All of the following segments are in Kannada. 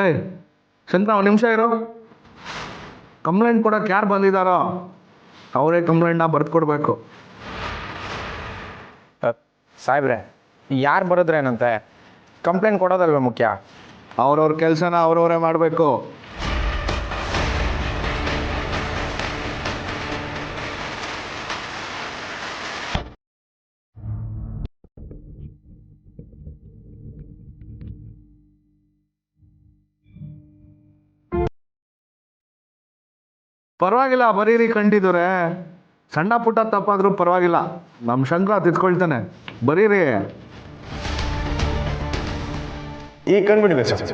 ಏಯ್ ಶಂಕರ, ಒಂದು ನಿಮಿಷ ಇರೋ. ಕಂಪ್ಲೇಂಟ್ ಕೊಡೋಕೆ ಯಾರು ಬಂದಿದ್ದಾರೋ ಅವರೇ ಕಂಪ್ಲೇಂಟ್ನ ಬರೆದು ಕೊಡಬೇಕು. ಸಾಹೇಬ್ರೆ, ಯಾರು ಬರೋದ್ರೇನಂತೆ? ಕಂಪ್ಲೇಂಟ್ ಕೊಡೋದಲ್ವ ಮುಖ್ಯ? ಅವ್ರವ್ರ ಕೆಲಸನ ಅವ್ರವರೇ ಮಾಡಬೇಕು. ಪರವಾಗಿಲ್ಲ, ಬರೀರಿ ಕಂಡಿದ್ರೆ. ಸಣ್ಣ ಪುಟ್ಟ ತಪ್ಪಾದ್ರೂ ಪರವಾಗಿಲ್ಲ, ನಮ್ಮ ಶಂಕರ ತಿದ್ಕೊಳ್ತಾನೆ. ಬರೀರಿ. ಈಗ ಕಂಡುಬಿಡಿದೆ ಸರ್.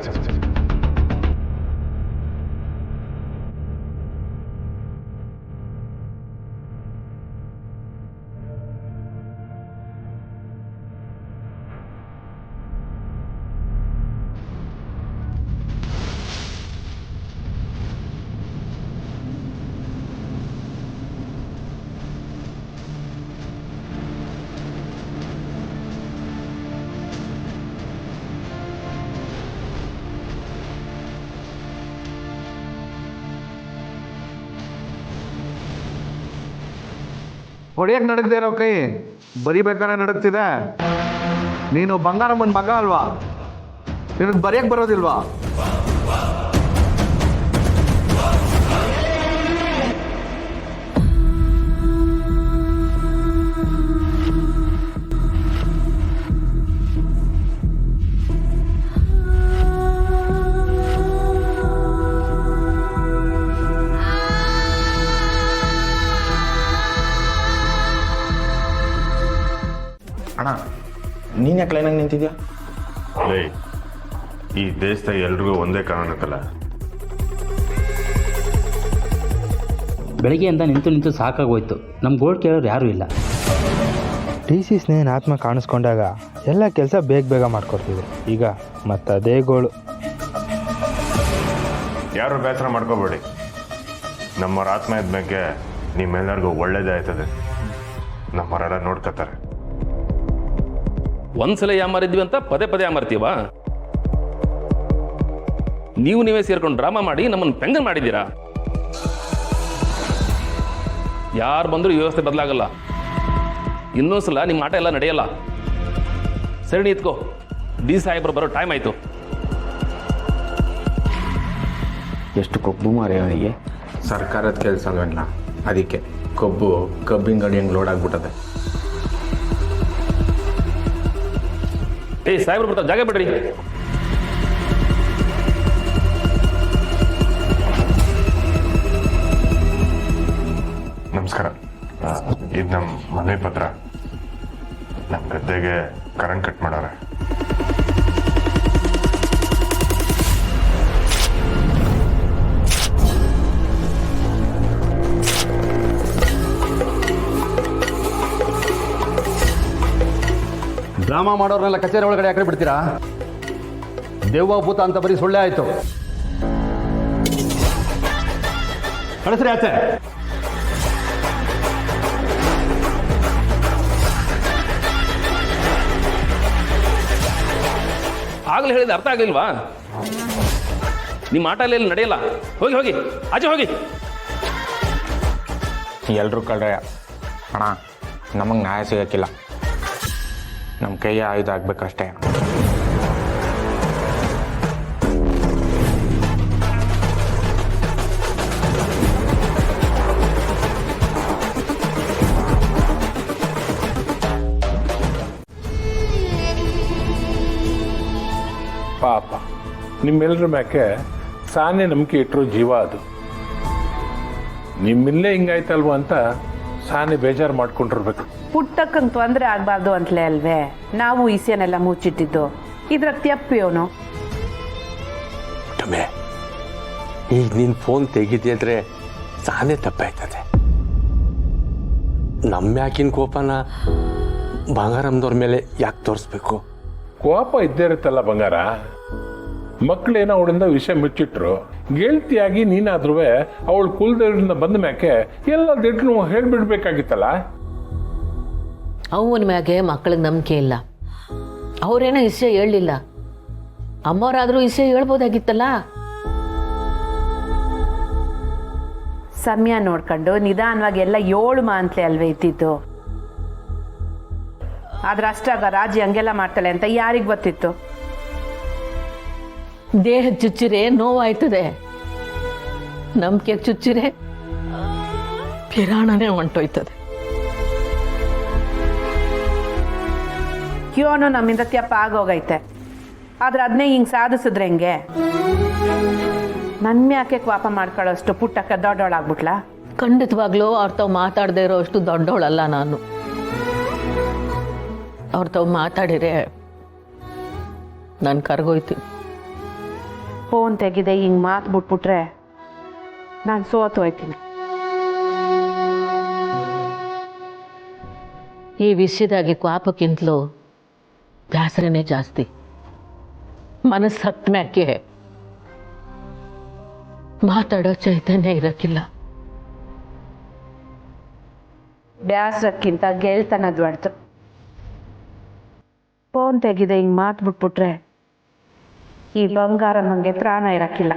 ಹೊಡಿಯಕ್ಕೆ ನಡಗದೆ ಇರೋ ಕೈ ಬರಿಬೇಕಾದ್ರೆ ನಡಗ್ತಿದೆ. ನೀನು ಬಂಗಾರಮ್ಮನ ಮಗ ಅಲ್ವಾ? ನಿನಗೆ ಬರೆಯಕ್ಕೆ ಬರೋದಿಲ್ವಾ? ಅಣ್ಣ, ನೀನು ಯಾಕೆ ಲೈನಾಗಿ ನಿಂತಿದ್ಯಾ? ಲೇ, ಈ ದೇಶದಾಗ ಎಲ್ರಿಗೂ ಒಂದೇ ಕಾರಣಕ್ಕಲ್ಲ. ಬೆಳಗ್ಗೆಯಿಂದ ನಿಂತು ಸಾಕಾಗೋಯ್ತು. ನಮ್ಮ ಗೋಲ್ಡ್ ಕೇಳೋರು ಯಾರೂ ಇಲ್ಲ. ಟಿ.ಸಿ. ಸ್ನೇಹನ ಆತ್ಮ ಕಾಣಿಸ್ಕೊಂಡಾಗ ಎಲ್ಲ ಕೆಲಸ ಬೇಗ ಮಾಡ್ಕೊಡ್ತಿದ್ರು. ಈಗ ಮತ್ತದೇ ಗೋಳು. ಯಾರು ಬೇಸರ ಮಾಡ್ಕೋಬೇಡಿ. ನಮ್ಮವ್ರ ಆತ್ಮ ಇದ್ಮೇಲೆ ನಿಮ್ಮೆಲ್ಲರಿಗೂ ಒಳ್ಳೇದೇ ಆಯ್ತದೆ. ನಮ್ಮವರೆಲ್ಲ ನೋಡ್ಕೋತಾರೆ. ಒಂದ್ಸಲ ಯಾಮಾರಿದ್ವಿ ಅಂತ ಪದೇ ಪದೇ ಯಾಮಾರ್ತೀವ? ನೀವೇ ಸೇರ್ಕೊಂಡು ಡ್ರಾಮಾ ಮಾಡಿ ನಮ್ಮನ್ನು ಪೆಂಗನ್ ಮಾಡಿದ್ದೀರಾ. ಯಾರು ಬಂದರೂ ವ್ಯವಸ್ಥೆ ಬದಲಾಗಲ್ಲ. ಇನ್ನೊಂದ್ಸಲ ನಿಮ್ಮ ಆಟ ಎಲ್ಲ ನಡೆಯಲ್ಲ. ಸರಿ, ನಿಂತ್ಕೋ. ಡಿ ಸಾಹೇಬ್ರು ಬರೋ ಟೈಮ್ ಆಯಿತು. ಎಷ್ಟು ಕೊಬ್ಬು ಮಾರಿ ಅವನಿಗೆ. ಸರ್ಕಾರದ ಕೆಲಸ ಅಲ್ವಲ್ಲ, ಅದಕ್ಕೆ ಕಬ್ಬಿನ ಗಾಡಿ ಹೆಂಗೆ ಲೋಡ್ ಆಗ್ಬಿಟ್ಟದೆ. ಸಾಹೇಬ್ರು ಬರ್ತಾರೆ, ಜಾಗ ಬಿಡ್ರಿ. ನಮಸ್ಕಾರ. ಇದು ನಮ್ಮ ಮನೆ ಪತ್ರ. ನಮ್ಮ ಗದ್ದೆಗೆ ಕರೆಂಟ್ ಕಟ್ ಮಾಡಾರೆ. ಡ್ರಾಮಾ ಮಾಡೋರ್ನೆಲ್ಲ ಕಚೇರಿ ಒಳಗಡೆ ಯಾಕಡೆ ಬಿಡ್ತೀರಾ? ದೆವ್ವ ಭೂತ ಅಂತ ಬರೀ ಸೊಳ್ಳೆ ಆಯ್ತು. ಕಳಿಸ್ರಿ ಆಚೆ. ಆಗ್ಲೇ ಹೇಳಿದ ಅರ್ಥ ಆಗ್ಲಿಲ್ವಾ? ನಿಮ್ಮ ಆಟ ಎಲ್ಲ ನಡೆಯಲ್ಲ. ಹೋಗಿ ಹೋಗಿ, ಆಚೆ ಹೋಗಿ. ಎಲ್ಲರೂ ಕಳ್ರೆ ಅಣ್ಣ, ನಮಗೆ ನ್ಯಾಯ ಸಿಗೋಕ್ಕಿಲ್ಲ. ನಮ್ಮ ಕೈಯ ಆಯುಧ ಆಗ್ಬೇಕಷ್ಟೇ. ಪಾಪ ನಿಮ್ಮೆಲ್ಲರ ಮ್ಯಾಕೆ ಸಾನೆ ನಂಬಿಕೆ ಇಟ್ಟರು ಜೀವ ಅದು. ನಿಮ್ಮಿಲ್ಲೇ ಹಿಂಗಾಯ್ತಲ್ವ ಅಂತ ಸಾನೆ ಬೇಜಾರು ಮಾಡ್ಕೊಂಡಿರ್ಬೇಕು. ಪುಟ್ಟಕ್ಕಂಗೆ ತೊಂದರೆ ಆಗಬಾರ್ದು ಅಂತಲೇ ಅಲ್ವೇ ನಾವು ಈಸೆನೆಲ್ಲ ಮುಚ್ಚಿಟ್ಟಿದ್ದು. ಇದ್ರಾಗ ತಪ್ಪಿಯೋನು ಈಗ ನೀನು ಫೋನ್ ತೆಗಿದ್ಯಂದ್ರೆ ಸಾನೇ ತಪ್ಪಾಯ್ತದೆ. ನಮ್ಮ ಯಾಕಿನ ಕೋಪನ ಬಂಗಾರಮ್ಮದವ್ರ ಮೇಲೆ ಯಾಕೆ ತೋರಿಸ್ಬೇಕು? ಕೋಪ ಇದ್ದೇ ಇರುತ್ತಲ್ಲ ಬಂಗಾರ. ಮಕ್ಕಳೇನೋ ಅವಳಿಂದ ವಿಷಯ ಮುಚ್ಚಿಟ್ರು, ಗೆಳತಿಯಾಗಿ ನೀನಾದ್ರೂ ಅವಳು ಕುಲದೇವರಿಂದ ಬಂದ ಮ್ಯಾಕೆ ಎಲ್ಲ ದಿಟ್ಟು ಹೇಳ್ಬಿಡ್ಬೇಕಾಗಿತ್ತಲ್ಲ. ಅವನ ಮ್ಯಾಗೆ ಮಕ್ಕಳಿಗೆ ನಂಬಿಕೆ ಇಲ್ಲ. ಅವರೇನೋ ವಿಷಯ ಹೇಳಲಿಲ್ಲ. ಅಮ್ಮವ್ರಾದರೂ ವಿಷಯ ಹೇಳ್ಬೋದಾಗಿತ್ತಲ್ಲ. ಸಮಯ ನೋಡ್ಕೊಂಡು ನಿಧಾನವಾಗಿ ಎಲ್ಲ 7 ಮಾಂತ್ಲೆ ಅಲ್ವೇ ಇದ್ದಿದ್ದು. ಆದ್ರೆ ಅಷ್ಟಾಗ ರಾಜಿ ಹಂಗೆಲ್ಲ ಮಾಡ್ತಾಳೆ ಅಂತ ಯಾರಿಗೆ ಗೊತ್ತಿತ್ತು? ದೇಹ ಚುಚ್ಚಿರೆ ನೋವಾಯ್ತದೆ, ನಂಬಿಕೆ ಚುಚ್ಚಿರೆ ಪಿರಾಣನೇ ಹೊಂಟೋಯ್ತದೆ. ಕ್ಯೋನು ನಮ್ಮಿಂದ ತ್ಯಪ್ಪ ಆಗೋಗೈತೆ, ಆದ್ರೆ ಅದನ್ನೇ ಹಿಂಗೆ ಸಾಧಿಸಿದ್ರೆ ಹೆಂಗೆ? ನನ್ನ ಯಾಕೆ ಕೋಪ ಮಾಡ್ಕೊಳ್ಳೋಷ್ಟು ಪುಟ್ಟಕ್ಕ ದೊಡ್ಡವಳಾಗ್ಬಿಟ್ಲಾ? ಖಂಡಿತವಾಗ್ಲೂ ಅವ್ರ ತಾವು ಮಾತಾಡದೇ ಇರೋ ಅಷ್ಟು ದೊಡ್ಡವಳಲ್ಲ ನಾನು. ಅವ್ರ ತಾವು ಮಾತಾಡಿರೆ ನಾನು ಕರ್ಗೋಯ್ತು. ಫೋನ್ ತೆಗಿದೆ ಹಿಂಗೆ ಮಾತು ಬಿಟ್ಬಿಟ್ರೆ ನಾನು ಸೋತು ಹೋಯ್ತೀನಿ. ಈ ವಿಷಯದಾಗಿ ಕೋಪಕ್ಕಿಂತಲೂ ಬೇಸರನೇ ಜಾಸ್ತಿ. ಮನಸ್ಸು ಹತ್ತ ಮ್ಯಾಕೆ ಮಾತಾಡೋ ಚೈತನ್ಯ ಇರಕ್ಕಿಲ್ಲ. ಬ್ಯಾಸರಕ್ಕಿಂತ ಗೆಳ್ತನ ದೊಡ್ಡದು. ಫೋನ್ ತೆಗಿದೆ ಹಿಂಗೆ ಮಾತು ಬಿಟ್ಬಿಟ್ರೆ ಈ ಬಂಗಾರ ನನಗೆ ಪ್ರಾಣ ಇರಕ್ಕಿಲ್ಲ.